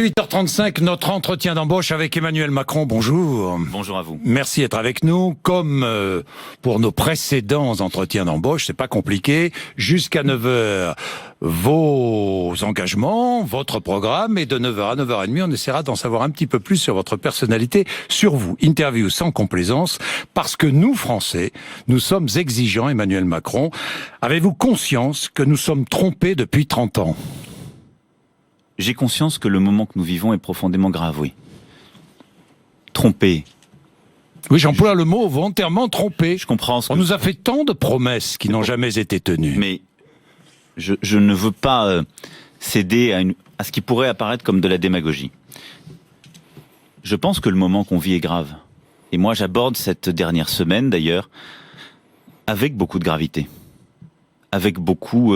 18h35, notre entretien d'embauche avec Emmanuel Macron. Bonjour. Bonjour à vous. Merci d'être avec nous. Comme pour nos précédents entretiens d'embauche, c'est pas compliqué. Jusqu'à 9h, vos engagements, votre programme, et de 9h à 9h30, on essaiera d'en savoir un petit peu plus sur votre personnalité, sur vous. Interview sans complaisance, parce que nous, Français, nous sommes exigeants, Emmanuel Macron. Avez-vous conscience que nous sommes trompés depuis 30 ans ? J'ai conscience que le moment que nous vivons est profondément grave, oui. Trompé. Oui, j'emploie le mot volontairement trompé. Je comprends ce que... On nous a fait tant de promesses qui n'ont jamais été tenues. Mais je ne veux pas céder à ce qui pourrait apparaître comme de la démagogie. Je pense que le moment qu'on vit est grave. Et moi, j'aborde cette dernière semaine, d'ailleurs, avec beaucoup de gravité. Avec beaucoup...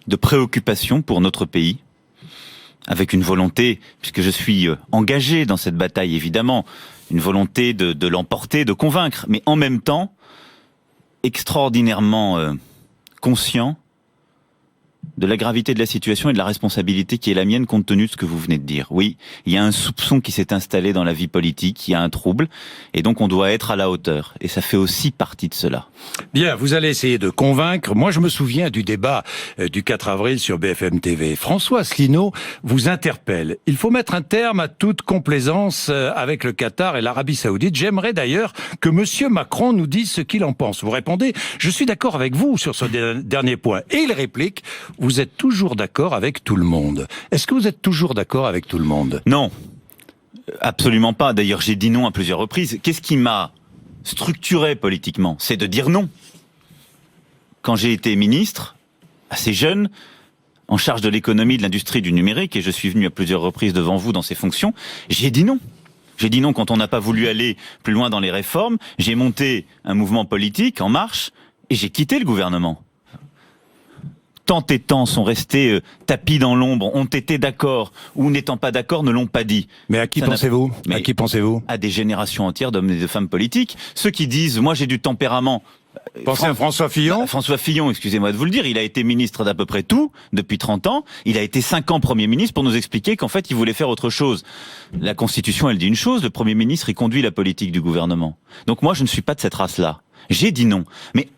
de préoccupation pour notre pays, avec une volonté, puisque je suis engagé dans cette bataille évidemment, une volonté de l'emporter, de convaincre, mais en même temps, extraordinairement conscient de la gravité de la situation et de la responsabilité qui est la mienne compte tenu de ce que vous venez de dire. Oui, il y a un soupçon qui s'est installé dans la vie politique, il y a un trouble, et donc on doit être à la hauteur. Et ça fait aussi partie de cela. Bien, vous allez essayer de convaincre. Moi, je me souviens du débat du 4 avril sur BFM TV. François Asselineau vous interpelle. Il faut mettre un terme à toute complaisance avec le Qatar et l'Arabie Saoudite. J'aimerais d'ailleurs que Monsieur Macron nous dise ce qu'il en pense. Vous répondez, je suis d'accord avec vous sur ce dernier point. Et il réplique, vous êtes toujours d'accord avec tout le monde. Est-ce que vous êtes toujours d'accord avec tout le monde ? Non, absolument pas. D'ailleurs, j'ai dit non à plusieurs reprises. Qu'est-ce qui m'a structuré politiquement ? C'est de dire non. Quand j'ai été ministre, assez jeune, en charge de l'économie, de l'industrie, du numérique, et je suis venu à plusieurs reprises devant vous dans ces fonctions, j'ai dit non. J'ai dit non quand on n'a pas voulu aller plus loin dans les réformes. J'ai monté un mouvement politique en marche et j'ai quitté le gouvernement. Tant et tant sont restés tapis dans l'ombre, ont été d'accord ou n'étant pas d'accord ne l'ont pas dit. Mais à qui pensez-vous ? À qui pensez-vous ? À des générations entières d'hommes et de femmes politiques. Ceux qui disent « moi j'ai du tempérament ». Pensez à François Fillon ? François Fillon, excusez-moi de vous le dire, il a été ministre d'à peu près tout depuis 30 ans. Il a été 5 ans Premier ministre pour nous expliquer qu'en fait il voulait faire autre chose. La Constitution, elle dit une chose, le Premier ministre, il conduit la politique du gouvernement. Donc moi je ne suis pas de cette race-là. J'ai dit non. Mais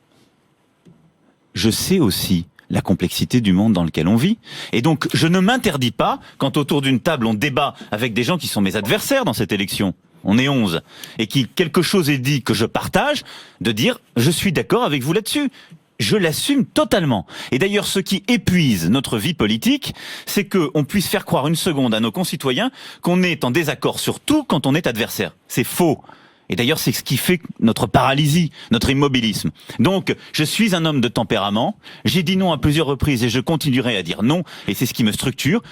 je sais aussi la complexité du monde dans lequel on vit. Et donc, je ne m'interdis pas, quand autour d'une table on débat avec des gens qui sont mes adversaires dans cette élection, on est 11, et qui quelque chose est dit que je partage, de dire, je suis d'accord avec vous là-dessus. Je l'assume totalement. Et d'ailleurs, ce qui épuise notre vie politique, c'est qu'on puisse faire croire une seconde à nos concitoyens qu'on est en désaccord sur tout quand on est adversaire. C'est faux. Et d'ailleurs, c'est ce qui fait notre paralysie, notre immobilisme. Donc, je suis un homme de tempérament. J'ai dit non à plusieurs reprises et je continuerai à dire non. Et c'est ce qui me structure.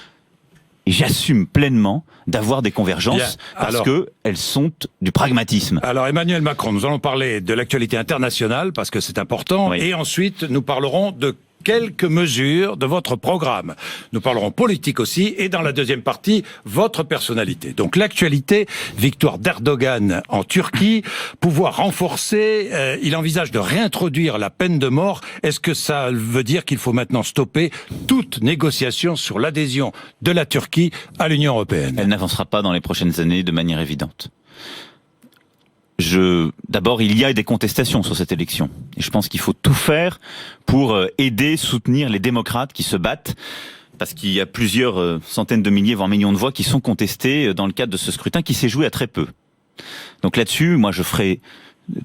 Et j'assume pleinement d'avoir des convergences parce que elles sont du pragmatisme. Alors, Emmanuel Macron, nous allons parler de l'actualité internationale parce que c'est important. Oui. Et ensuite, nous parlerons de quelques mesures de votre programme. Nous parlerons politique aussi, et dans la deuxième partie, votre personnalité. Donc l'actualité, victoire d'Erdogan en Turquie, pouvoir renforcer, il envisage de réintroduire la peine de mort. Est-ce que ça veut dire qu'il faut maintenant stopper toute négociation sur l'adhésion de la Turquie à l'Union européenne ? Elle n'avancera pas dans les prochaines années de manière évidente. D'abord, il y a des contestations sur cette élection. Et je pense qu'il faut tout faire pour aider, soutenir les démocrates qui se battent, parce qu'il y a plusieurs centaines de milliers, voire millions de voix qui sont contestées dans le cadre de ce scrutin qui s'est joué à très peu. Donc là-dessus, moi, je ferai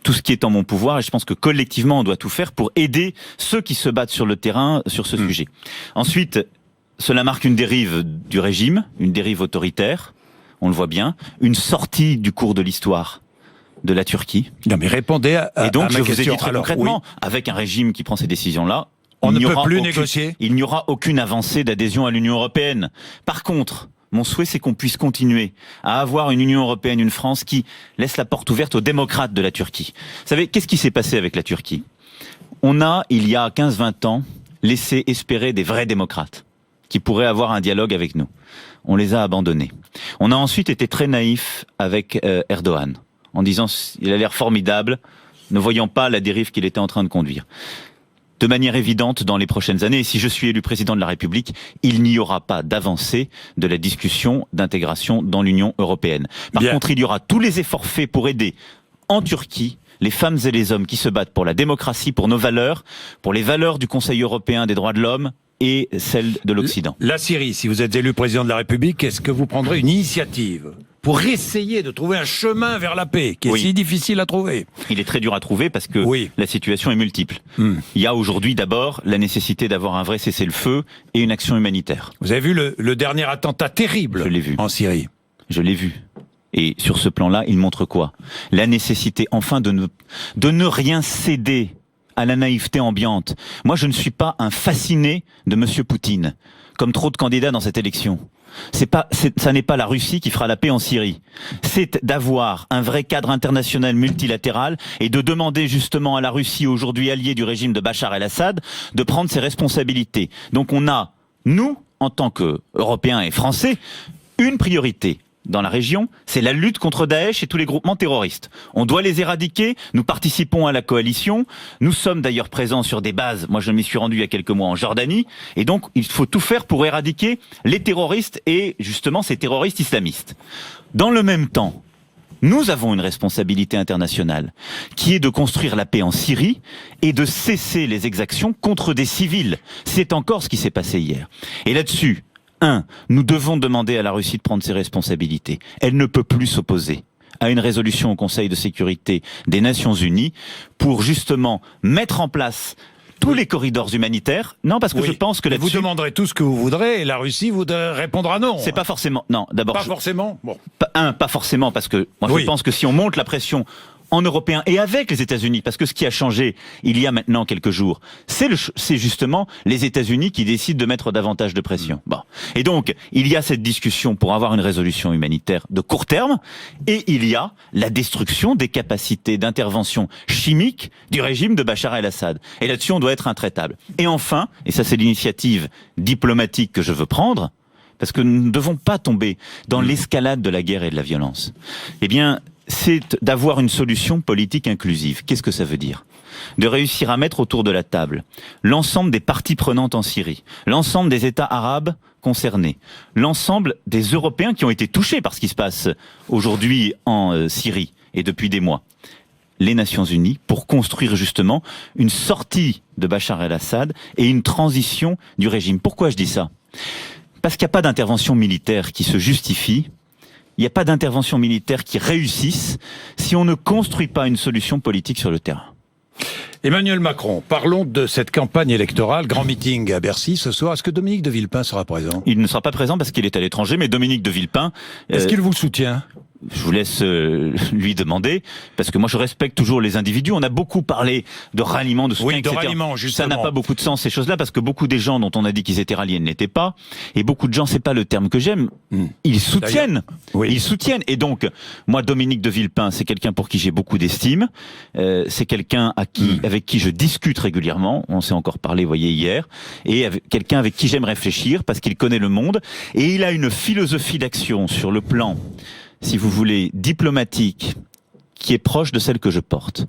tout ce qui est en mon pouvoir, et je pense que collectivement, on doit tout faire pour aider ceux qui se battent sur le terrain sur ce sujet. Ensuite, cela marque une dérive du régime, une dérive autoritaire, on le voit bien, une sortie du cours de l'histoire de la Turquie. Non, mais répondez à Et donc, à ma je vous question. ai dit très concrètement, avec un régime qui prend ces décisions-là, on ne peut plus négocier. Il n'y aura aucune avancée d'adhésion à l'Union européenne. Par contre, mon souhait, c'est qu'on puisse continuer à avoir une Union européenne, une France qui laisse la porte ouverte aux démocrates de la Turquie. Vous savez, qu'est-ce qui s'est passé avec la Turquie ? On a, il y a 15-20 ans, laissé espérer des vrais démocrates qui pourraient avoir un dialogue avec nous. On les a abandonnés. On a ensuite été très naïfs avec Erdogan, en disant il a l'air formidable, ne voyant pas la dérive qu'il était en train de conduire. de manière évidente dans les prochaines années. Et si je suis élu président de la République, il n'y aura pas d'avancée de la discussion d'intégration dans l'Union européenne. Par contre, il y aura tous les efforts faits pour aider en Turquie les femmes et les hommes qui se battent pour la démocratie, pour nos valeurs, pour les valeurs du Conseil européen des droits de l'homme et celles de l'Occident. La Syrie, si vous êtes élu président de la République, est-ce que vous prendrez une initiative pour essayer de trouver un chemin vers la paix, qui est si difficile à trouver? Il est très dur à trouver parce que la situation est multiple. Il y a aujourd'hui d'abord la nécessité d'avoir un vrai cessez-le-feu et une action humanitaire. Vous avez vu le dernier attentat terrible en Syrie? Je l'ai vu. Et sur ce plan-là, il montre quoi? La nécessité enfin de ne rien céder à la naïveté ambiante. Moi, je ne suis pas un fasciné de Monsieur Poutine, comme trop de candidats dans cette élection. Ça n'est pas la Russie qui fera la paix en Syrie. C'est d'avoir un vrai cadre international multilatéral et de demander justement à la Russie, aujourd'hui alliée du régime de Bachar el-Assad, de prendre ses responsabilités. Donc on a, nous, en tant qu'Européens et Français, une priorité dans la région, c'est la lutte contre Daesh et tous les groupements terroristes. On doit les éradiquer, nous participons à la coalition, nous sommes d'ailleurs présents sur des bases, moi je m'y suis rendu il y a quelques mois en Jordanie, et donc il faut tout faire pour éradiquer les terroristes et justement ces terroristes islamistes. Dans le même temps, nous avons une responsabilité internationale qui est de construire la paix en Syrie et de cesser les exactions contre des civils. C'est encore ce qui s'est passé hier. Et là-dessus, nous devons demander à la Russie de prendre ses responsabilités. Elle ne peut plus s'opposer à une résolution au Conseil de sécurité des Nations Unies pour justement mettre en place tous les corridors humanitaires. Non, parce que je pense que là-dessus... Vous demanderez tout ce que vous voudrez et la Russie vous répondra non. C'est pas forcément... Non, d'abord... Pas forcément bon. Pas forcément, parce que moi je pense que si on monte la pression en européen et avec les États-Unis, parce que ce qui a changé il y a maintenant quelques jours, c'est justement les États-Unis qui décident de mettre davantage de pression. Bon. Et donc, il y a cette discussion pour avoir une résolution humanitaire de court terme, et il y a la destruction des capacités d'intervention chimique du régime de Bachar el-Assad. Et là-dessus, on doit être intraitable. Et enfin, et ça c'est l'initiative diplomatique que je veux prendre, parce que nous ne devons pas tomber dans l'escalade de la guerre et de la violence. Eh bien, c'est d'avoir une solution politique inclusive. Qu'est-ce que ça veut dire? De réussir à mettre autour de la table l'ensemble des parties prenantes en Syrie, l'ensemble des États arabes concernés, l'ensemble des Européens qui ont été touchés par ce qui se passe aujourd'hui en Syrie et depuis des mois, les Nations Unies, pour construire justement une sortie de Bachar el-Assad et une transition du régime. Pourquoi je dis ça? Parce qu'il n'y a pas d'intervention militaire qui se justifie. Il n'y a pas d'intervention militaire qui réussisse si on ne construit pas une solution politique sur le terrain. Emmanuel Macron, parlons de cette campagne électorale, grand meeting à Bercy ce soir. Est-ce que Dominique de Villepin sera présent? Il ne sera pas présent parce qu'il est à l'étranger, mais Dominique de Villepin... Est-ce qu'il vous soutient? Je vous laisse lui demander, parce que moi je respecte toujours les individus. On a beaucoup parlé de ralliement, de soutien, etc. Ralliement, justement. Ça n'a pas beaucoup de sens, ces choses-là, parce que beaucoup des gens dont on a dit qu'ils étaient ralliés ne l'étaient pas. Et beaucoup de gens, c'est pas le terme que j'aime, ils soutiennent. Ils soutiennent. Et donc, moi, Dominique de Villepin, c'est quelqu'un pour qui j'ai beaucoup d'estime. C'est quelqu'un avec qui je discute régulièrement. On s'est encore parlé, vous voyez, hier. Et quelqu'un avec qui j'aime réfléchir, parce qu'il connaît le monde. Et il a une philosophie d'action sur le plan, si vous voulez, diplomatique, qui est proche de celle que je porte.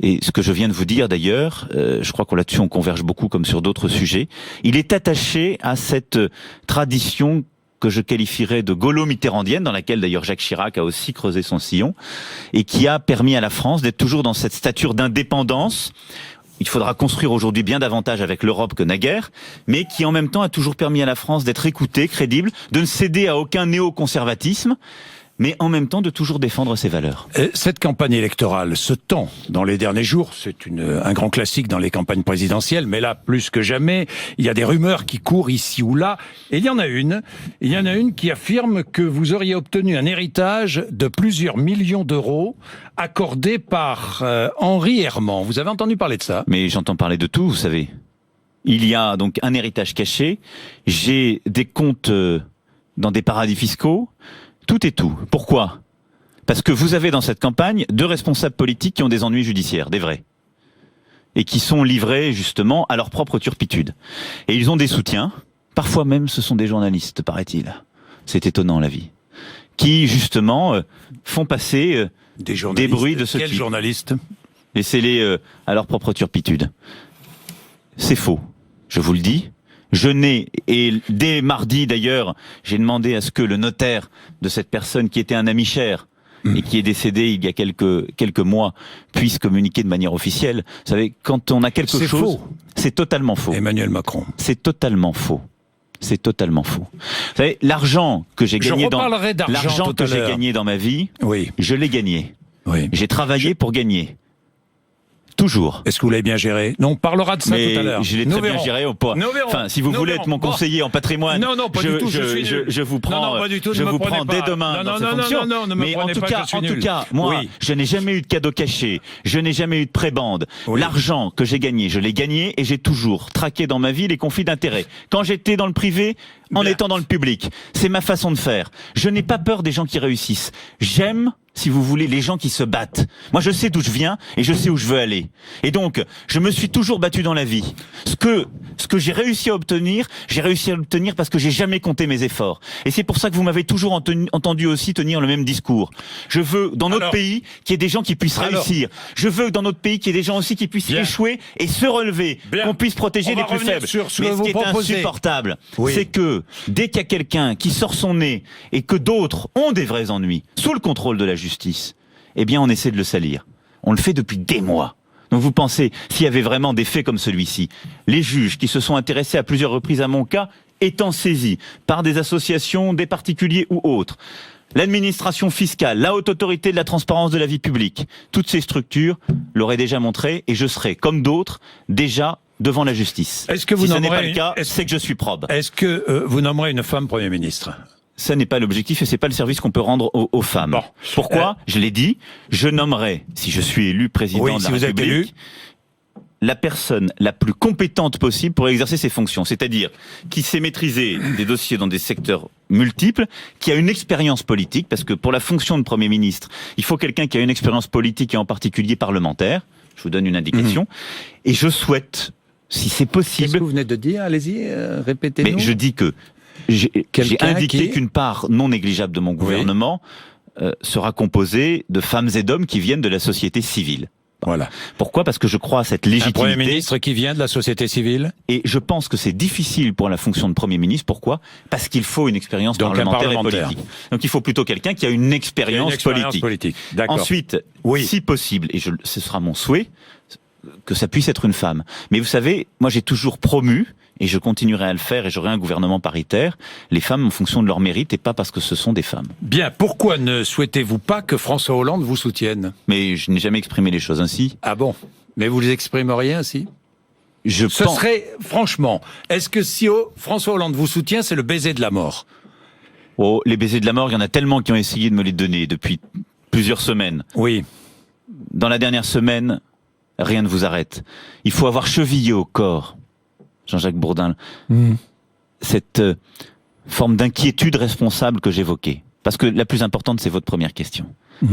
Et ce que je viens de vous dire d'ailleurs, je crois qu'on là-dessus on converge beaucoup comme sur d'autres sujets, il est attaché à cette tradition que je qualifierais de gaulo-mitterrandienne, dans laquelle d'ailleurs Jacques Chirac a aussi creusé son sillon, et qui a permis à la France d'être toujours dans cette stature d'indépendance. Il faudra construire aujourd'hui bien davantage avec l'Europe que naguère, mais qui en même temps a toujours permis à la France d'être écoutée, crédible, de ne céder à aucun néoconservatisme, mais en même temps de toujours défendre ses valeurs. Cette campagne électorale se tend dans les derniers jours, c'est un grand classique dans les campagnes présidentielles, mais là, plus que jamais, il y a des rumeurs qui courent ici ou là, et il y en a une qui affirme que vous auriez obtenu un héritage de plusieurs millions d'euros accordé par Henri Herman. Vous avez entendu parler de ça? Mais j'entends parler de tout, vous savez. Il y a donc un héritage caché, j'ai des comptes dans des paradis fiscaux, tout et tout. Pourquoi? Parce que vous avez dans cette campagne 2 responsables politiques qui ont des ennuis judiciaires, des vrais, et qui sont livrés justement à leur propre turpitude. Et ils ont des soutiens, parfois même ce sont des journalistes, paraît-il. C'est étonnant la vie. Qui justement font passer des bruits de ce type. Quels journalistes? Laissez-les à leur propre turpitude. C'est faux. Je vous le dis. Je n'ai, et dès mardi d'ailleurs, j'ai demandé à ce que le notaire de cette personne qui était un ami cher et qui est décédé il y a quelques mois puisse communiquer de manière officielle. Vous savez, quand on a quelque chose, c'est totalement faux. Emmanuel Macron. C'est totalement faux. C'est totalement faux. Vous savez, l'argent que j'ai gagné dans ma vie, oui. Je l'ai gagné. Oui. J'ai travaillé pour gagner. Toujours. Est-ce que vous l'avez bien géré? Non, on parlera de ça tout à l'heure. Je l'ai très bien géré. Enfin, si vous voulez être mon conseiller en patrimoine, pas du tout, je vous prends, je vous prends dès demain dans cette fonction. Mais en tout cas, moi, je n'ai jamais eu de cadeau caché. Je n'ai jamais eu de prébande. Oui. L'argent que j'ai gagné, je l'ai gagné et j'ai toujours traqué dans ma vie les conflits d'intérêts. Quand j'étais dans le privé, en étant dans le public. C'est ma façon de faire. Je n'ai pas peur des gens qui réussissent. J'aime, si vous voulez, les gens qui se battent. Moi, je sais d'où je viens et je sais où je veux aller. Et donc, je me suis toujours battu dans la vie. Ce que j'ai réussi à obtenir parce que j'ai jamais compté mes efforts. Et c'est pour ça que vous m'avez toujours entendu aussi tenir le même discours. Je veux, dans notre pays, qu'il y ait des gens qui puissent réussir. Je veux, dans notre pays, qu'il y ait des gens aussi qui puissent échouer et se relever. Qu'on puisse protéger les plus faibles. Mais ce qui est insupportable, c'est que dès qu'il y a quelqu'un qui sort son nez et que d'autres ont des vrais ennuis, sous le contrôle de la justice, eh bien on essaie de le salir. On le fait depuis des mois. Donc vous pensez, s'il y avait vraiment des faits comme celui-ci, les juges qui se sont intéressés à plusieurs reprises à mon cas, étant saisis par des associations, des particuliers ou autres, l'administration fiscale, la haute autorité de la transparence de la vie publique, toutes ces structures l'auraient déjà montré et je serais, comme d'autres, déjà devant la justice. Est-ce que vous si ce n'est pas le cas, c'est que je suis probe. Est-ce que vous nommerez une femme Premier ministre? Ça n'est pas l'objectif et c'est pas le service qu'on peut rendre aux femmes. Bon. Pourquoi? Je l'ai dit, je nommerai, si je suis élu président de la République, la personne la plus compétente possible pour exercer ses fonctions. C'est-à-dire qui sait maîtriser des dossiers dans des secteurs multiples, qui a une expérience politique, parce que pour la fonction de Premier ministre, il faut quelqu'un qui a une expérience politique et en particulier parlementaire. Je vous donne une indication. Et je souhaite, si c'est possible... Qu'est-ce que vous venez de dire? Allez-y, répétez-nous. Mais je dis que j'ai indiqué qu'une part non négligeable de mon gouvernement sera composée de femmes et d'hommes qui viennent de la société civile. Voilà. Pourquoi? Parce que je crois à cette légitimité. Un Premier ministre qui vient de la société civile. Et je pense que c'est difficile pour la fonction de Premier ministre. Pourquoi? Parce qu'il faut une expérience parlementaire et politique. Donc il faut plutôt quelqu'un qui a une expérience politique. Ensuite, si possible, et ce sera mon souhait, que ça puisse être une femme. Mais vous savez, moi j'ai toujours promu, et je continuerai à le faire, et j'aurai un gouvernement paritaire, les femmes en fonction de leur mérite et pas parce que ce sont des femmes. Bien, pourquoi ne souhaitez-vous pas que François Hollande vous soutienne? Mais je n'ai jamais exprimé les choses ainsi. Ah bon? Mais vous les exprimeriez ainsi? Ce serait, franchement, est-ce que si François Hollande vous soutient, c'est le baiser de la mort? Oh, les baisers de la mort, il y en a tellement qui ont essayé de me les donner depuis plusieurs semaines. Oui. Dans la dernière semaine, rien ne vous arrête. Il faut avoir chevillé au corps, Jean-Jacques Bourdin, cette forme d'inquiétude responsable que j'évoquais. Parce que la plus importante, c'est votre première question.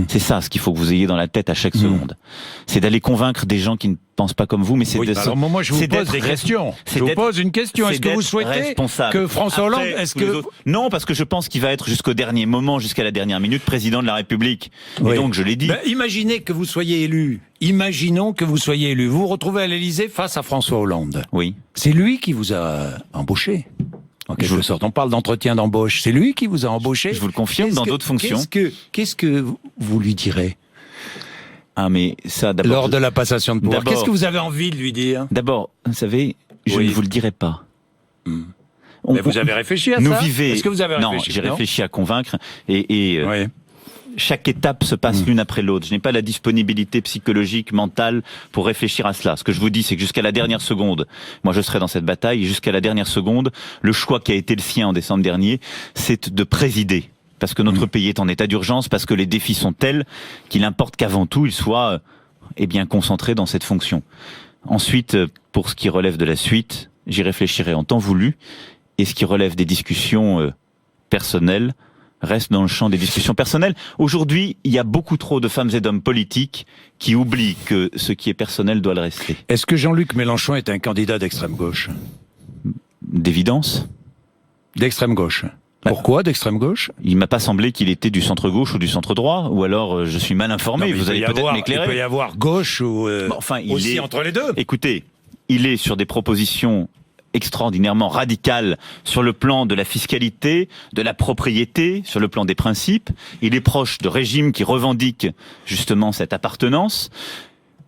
C'est ça ce qu'il faut que vous ayez dans la tête à chaque seconde. C'est d'aller convaincre des gens qui ne pensent pas comme vous, mais c'est alors moi je vous pose des questions. Je vous pose une question. Est-ce que vous souhaitez que François Hollande... Non, parce que je pense qu'il va être jusqu'au dernier moment, jusqu'à la dernière minute, président de la République. Et donc, je l'ai dit... imaginez que vous soyez élu. Imaginons que vous soyez élu. Vous vous retrouvez à l'Élysée face à François Hollande. Oui. C'est lui qui vous a embauché. En quelque sorte, on parle d'entretien d'embauche. C'est lui qui vous a embauché. Je vous le confirme, dans d'autres fonctions. Qu'est-ce que vous lui direz? Ah, mais ça, d'abord... Lors de la passation de pouvoir. Qu'est-ce que vous avez envie de lui dire? D'abord, vous savez, je ne vous le dirai pas. Mais vous avez réfléchi à ça? Est-ce que vous avez réfléchi? Non, j'ai réfléchi à convaincre chaque étape se passe l'une après l'autre. Je n'ai pas la disponibilité psychologique, mentale pour réfléchir à cela. Ce que je vous dis, c'est que jusqu'à la dernière seconde, moi je serai dans cette bataille, et jusqu'à la dernière seconde, le choix qui a été le sien en décembre dernier, c'est de présider. Parce que notre pays est en état d'urgence, parce que les défis sont tels qu'il importe qu'avant tout, il soit concentré dans cette fonction. Ensuite, pour ce qui relève de la suite, j'y réfléchirai en temps voulu, et ce qui relève des discussions personnelles, reste dans le champ des discussions personnelles. Aujourd'hui, il y a beaucoup trop de femmes et d'hommes politiques qui oublient que ce qui est personnel doit le rester. Est-ce que Jean-Luc Mélenchon est un candidat d'extrême gauche? D'évidence. D'extrême gauche. Pourquoi d'extrême gauche? Il m'a pas semblé qu'il était du centre gauche ou du centre droit, ou alors je suis mal informé. Vous allez peut-être m'éclairer. Il peut y avoir gauche ou il aussi est... entre les deux. Écoutez, il est sur des propositions extraordinairement radicales sur le plan de la fiscalité, de la propriété, sur le plan des principes. Il est proche de régimes qui revendiquent justement cette appartenance.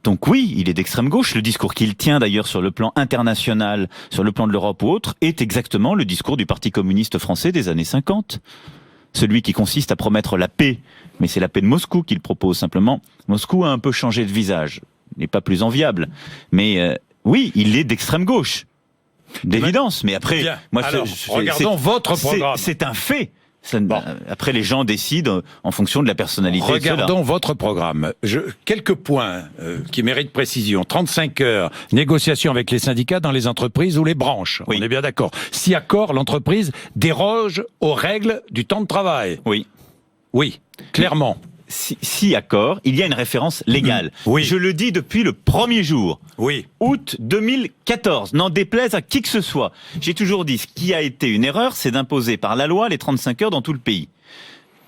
Donc oui, il est d'extrême gauche. Le discours qu'il tient d'ailleurs sur le plan international, sur le plan de l'Europe ou autre, est exactement le discours du Parti communiste français des années 50. Celui qui consiste à promettre la paix, mais c'est la paix de Moscou qu'il propose simplement. Moscou a un peu changé de visage, il n'est pas plus enviable. Mais oui, il est d'extrême gauche, d'évidence. Mais après, bien. moi, alors, regardons votre programme. C'est un fait. Bon. Après, les gens décident en fonction de la personnalité. Regardons votre programme. Quelques points qui méritent précision. 35 heures, négociation avec les syndicats dans les entreprises ou les branches. Oui. On est bien d'accord. Si accord, l'entreprise déroge aux règles du temps de travail. Oui. Oui, clairement. Si accord, il y a une référence légale. Oui. Je le dis depuis le premier jour. Oui. Août 2014. N'en déplaise à qui que ce soit. J'ai toujours dit, ce qui a été une erreur, c'est d'imposer par la loi les 35 heures dans tout le pays.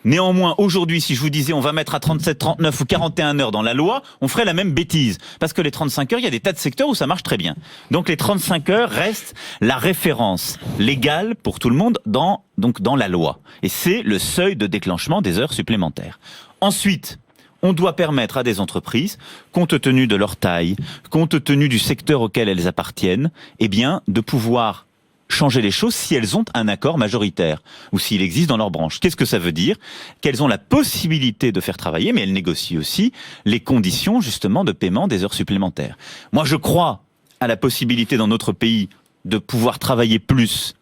Néanmoins, aujourd'hui, si je vous disais on va mettre à 37, 39 ou 41 heures dans la loi, on ferait la même bêtise. Parce que les 35 heures, il y a des tas de secteurs où ça marche très bien. Donc les 35 heures restent la référence légale pour tout le monde dans la loi. Et c'est le seuil de déclenchement des heures supplémentaires. Ensuite, on doit permettre à des entreprises, compte tenu de leur taille, compte tenu du secteur auquel elles appartiennent, eh bien, de pouvoir changer les choses si elles ont un accord majoritaire ou s'il existe dans leur branche. Qu'est-ce que ça veut dire? Qu'elles ont la possibilité de faire travailler, mais elles négocient aussi les conditions justement de paiement des heures supplémentaires. Moi, je crois à la possibilité dans notre pays de pouvoir travailler plus.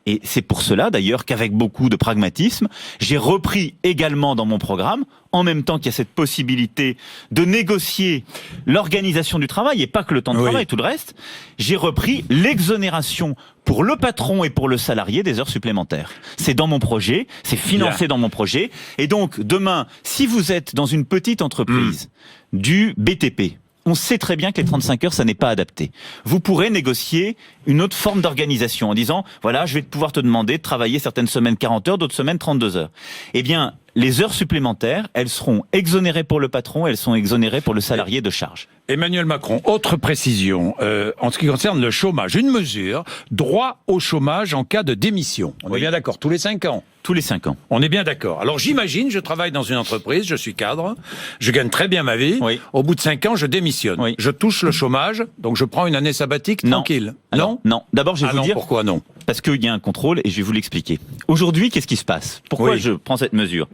Et c'est pour cela, d'ailleurs, qu'avec beaucoup de pragmatisme, j'ai repris également dans mon programme, en même temps qu'il y a cette possibilité de négocier l'organisation du travail, et pas que le temps de travail, tout le reste, j'ai repris l'exonération pour le patron et pour le salarié des heures supplémentaires. C'est dans mon projet, c'est financé dans mon projet. Et donc, demain, si vous êtes dans une petite entreprise du BTP, on sait très bien que les 35 heures, ça n'est pas adapté. Vous pourrez négocier une autre forme d'organisation en disant, voilà, je vais pouvoir te demander de travailler certaines semaines 40 heures, d'autres semaines 32 heures. Eh bien, les heures supplémentaires, elles seront exonérées pour le patron, elles sont exonérées pour le salarié de charge. Emmanuel Macron, autre précision, en ce qui concerne le chômage, une mesure, droit au chômage en cas de démission. On est bien d'accord, tous les 5 ans. Tous les 5 ans. On est bien d'accord. Alors j'imagine, je travaille dans une entreprise, je suis cadre, je gagne très bien ma vie. Oui. Au bout de 5 ans, je démissionne. Oui. Je touche le chômage, donc je prends une année sabbatique tranquille. Non. Non. D'abord, je vais vous dire. Pourquoi non? Parce qu'il y a un contrôle et je vais vous l'expliquer. Aujourd'hui, qu'est-ce qui se passe? Pourquoi je prends cette mesure?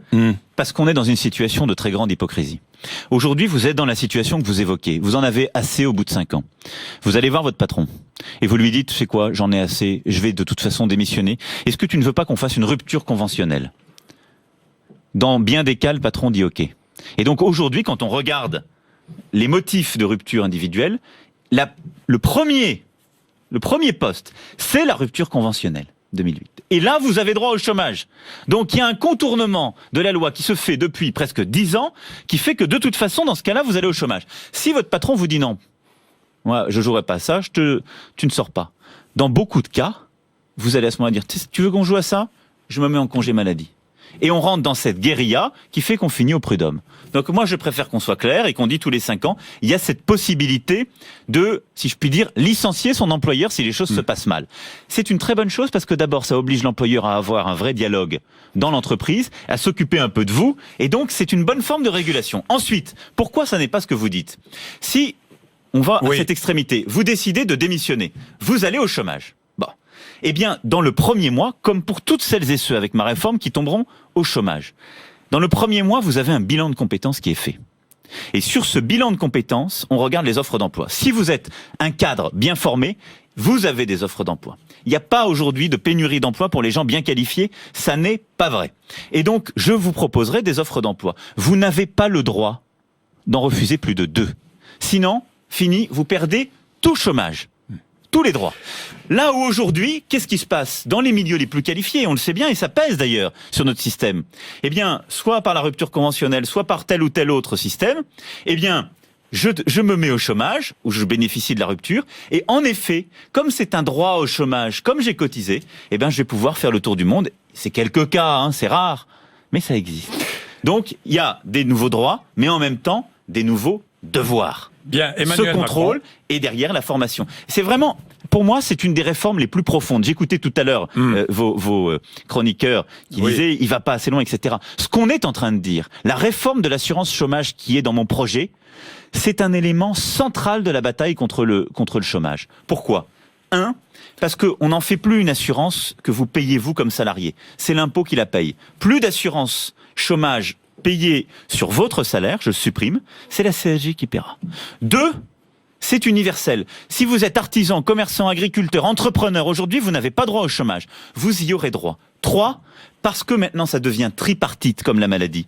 Parce qu'on est dans une situation de très grande hypocrisie. Aujourd'hui, vous êtes dans la situation que vous évoquez. Vous en avez assez au bout de 5 ans. Vous allez voir votre patron et vous lui dites, tu sais quoi, j'en ai assez, je vais de toute façon démissionner. Est-ce que tu ne veux pas qu'on fasse une rupture conventionnelle? Dans bien des cas, le patron dit OK. Et donc aujourd'hui, quand on regarde les motifs de rupture individuelle, le premier poste, c'est la rupture conventionnelle. 2008. Et là, vous avez droit au chômage. Donc, il y a un contournement de la loi qui se fait depuis presque 10 ans, qui fait que de toute façon, dans ce cas-là, vous allez au chômage. Si votre patron vous dit non, moi, je jouerai pas à ça, tu ne sors pas. Dans beaucoup de cas, vous allez à ce moment-là dire, tu veux qu'on joue à ça? Je me mets en congé maladie. Et on rentre dans cette guérilla qui fait qu'on finit au prud'homme. Donc moi, je préfère qu'on soit clair et qu'on dit tous les 5 ans, il y a cette possibilité de, si je puis dire, licencier son employeur si les choses se passent mal. C'est une très bonne chose parce que d'abord, ça oblige l'employeur à avoir un vrai dialogue dans l'entreprise, à s'occuper un peu de vous, et donc c'est une bonne forme de régulation. Ensuite, pourquoi ça n'est pas ce que vous dites? Si on va à cette extrémité, vous décidez de démissionner, vous allez au chômage. Eh bien, dans le premier mois, comme pour toutes celles et ceux avec ma réforme qui tomberont au chômage, dans le premier mois, vous avez un bilan de compétences qui est fait. Et sur ce bilan de compétences, on regarde les offres d'emploi. Si vous êtes un cadre bien formé, vous avez des offres d'emploi. Il n'y a pas aujourd'hui de pénurie d'emploi pour les gens bien qualifiés, ça n'est pas vrai. Et donc, je vous proposerai des offres d'emploi. Vous n'avez pas le droit d'en refuser plus de 2. Sinon, fini, vous perdez tout chômage. Tous les droits. Là où aujourd'hui, qu'est-ce qui se passe dans les milieux les plus qualifiés? On le sait bien et ça pèse d'ailleurs sur notre système. Eh bien, soit par la rupture conventionnelle, soit par tel ou tel autre système, eh bien, je me mets au chômage, ou je bénéficie de la rupture, et en effet, comme c'est un droit au chômage, comme j'ai cotisé, eh bien, je vais pouvoir faire le tour du monde. C'est quelques cas, hein, c'est rare, mais ça existe. Donc, il y a des nouveaux droits, mais en même temps, des nouveaux devoir. Bien, Emmanuel Ce contrôle Macron. et derrière la formation. C'est vraiment, pour moi, c'est une des réformes les plus profondes. J'écoutais tout à l'heure vos chroniqueurs qui disaient il va pas assez loin, etc. Ce qu'on est en train de dire, la réforme de l'assurance chômage qui est dans mon projet, c'est un élément central de la bataille contre le chômage. Pourquoi ? Parce qu'on n'en fait plus une assurance que vous payez vous comme salarié. C'est l'impôt qui la paye. Plus d'assurance chômage payée sur votre salaire, je supprime, c'est la CSG qui paiera. 2, c'est universel. Si vous êtes artisan, commerçant, agriculteur, entrepreneur, aujourd'hui, vous n'avez pas droit au chômage. Vous y aurez droit. 3, parce que maintenant ça devient tripartite comme la maladie.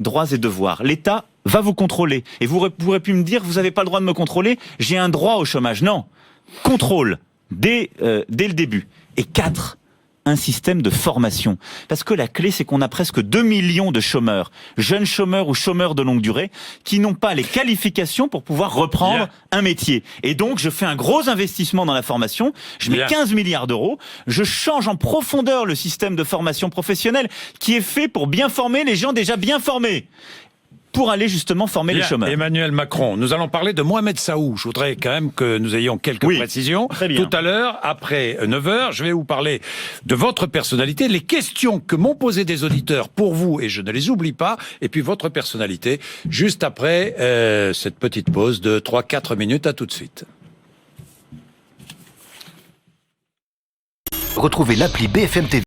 Droits et devoirs. L'État va vous contrôler. Et vous pourrez plus me dire, vous n'avez pas le droit de me contrôler, j'ai un droit au chômage. Non. Contrôle. Dès le début. Et 4, un système de formation. Parce que la clé, c'est qu'on a presque 2 millions de chômeurs, jeunes chômeurs ou chômeurs de longue durée, qui n'ont pas les qualifications pour pouvoir reprendre un métier. Et donc, je fais un gros investissement dans la formation, je mets 15 milliards d'euros, je change en profondeur le système de formation professionnelle qui est fait pour bien former les gens déjà bien formés. Pour aller justement former les chômeurs. Emmanuel Macron, nous allons parler de Mohamed Saou. Je voudrais quand même que nous ayons quelques précisions. Tout à l'heure, après 9h, je vais vous parler de votre personnalité, les questions que m'ont posées des auditeurs pour vous, et je ne les oublie pas, et puis votre personnalité, juste après cette petite pause de 3-4 minutes. À tout de suite. Retrouvez l'appli BFM TV